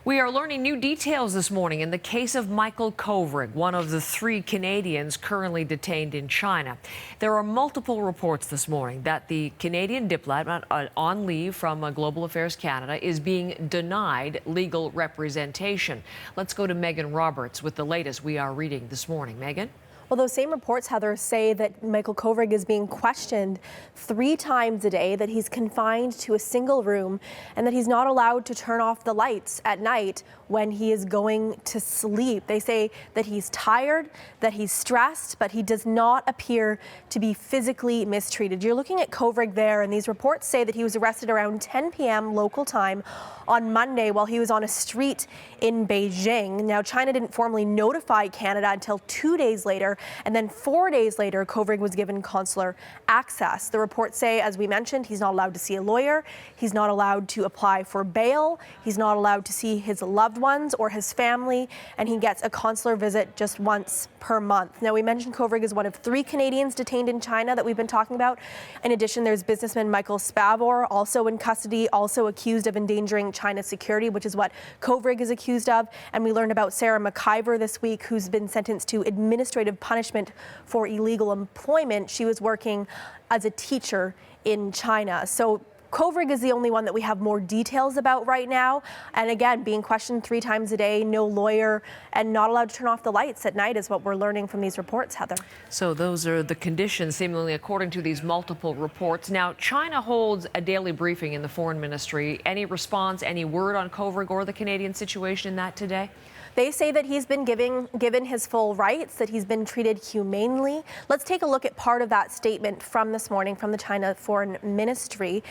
We are learning new details this morning in the case of Michael Kovrig, one of the 3 Canadians currently detained in China. There are multiple reports this morning that the Canadian diplomat on leave from Global Affairs Canada is being denied legal representation. Let's go to Megan Roberts with the latest we are reading this morning. Megan? Well, those same reports, Heather, say that Michael Kovrig is being questioned 3 times a day, that he's confined to a single room, and that he's not allowed to turn off the lights at night when he is going to sleep. They say that he's tired, that he's stressed, but he does not appear to be physically mistreated. You're looking at Kovrig there, and these reports say that he was arrested around 10 p.m. local time on Monday while he was on a street in Beijing. Now, China didn't formally notify Canada until 2 days later, and then 4 days later, Kovrig was given consular access. The reports say, as we mentioned, he's not allowed to see a lawyer, he's not allowed to apply for bail, he's not allowed to see his loved ones or his family, and he gets a consular visit just once per month. Now, we mentioned Kovrig is one of 3 Canadians detained in China that we've been talking about. In addition, there's businessman Michael Spavor, also in custody, also accused of endangering China's security, which is what Kovrig is accused of. And we learned about Sarah McIver this week, who's been sentenced to administrative punishment for illegal employment. She was working as a teacher in China. So Kovrig is the only one that we have more details about right now. And again, being questioned 3 times a day, no lawyer, and not allowed to turn off the lights at night is what we're learning from these reports, Heather. So those are the conditions, seemingly according to these multiple reports. Now, China holds a daily briefing in the Foreign Ministry. Any response, any word on Kovrig or the Canadian situation in that today? They say that he's been given his full rights, that he's been treated humanely. Let's take a look at part of that statement from this morning from the China Foreign Ministry.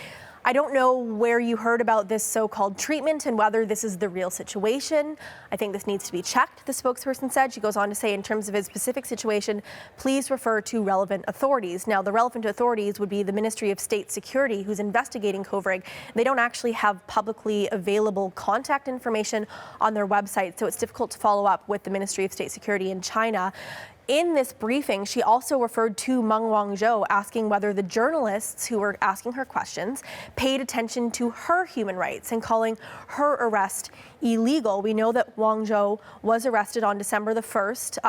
I don't know where you heard about this so-called treatment and whether this is the real situation. I think this needs to be checked, the spokesperson said. She goes on to say, in terms of his specific situation, please refer to relevant authorities. Now, the relevant authorities would be the Ministry of State Security, who's investigating Kovrig. They don't actually have publicly available contact information on their website, so it's difficult to follow up with the Ministry of State Security in China. In this briefing, she also referred to Meng Wanzhou, asking whether the journalists who were asking her questions paid attention to her human rights and calling her arrest illegal. We know that Wanzhou was arrested on December the 1st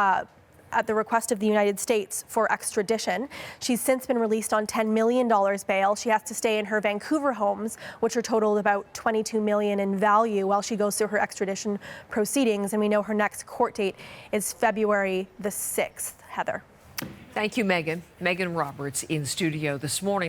at the request of the United States for extradition. She's since been released on $10 million bail. She has to stay in her Vancouver homes, which are totaled about $22 million in value, while she goes through her extradition proceedings. And we know her next court date is February the 6th. Heather. Thank you, Megan. Megan Roberts in studio this morning.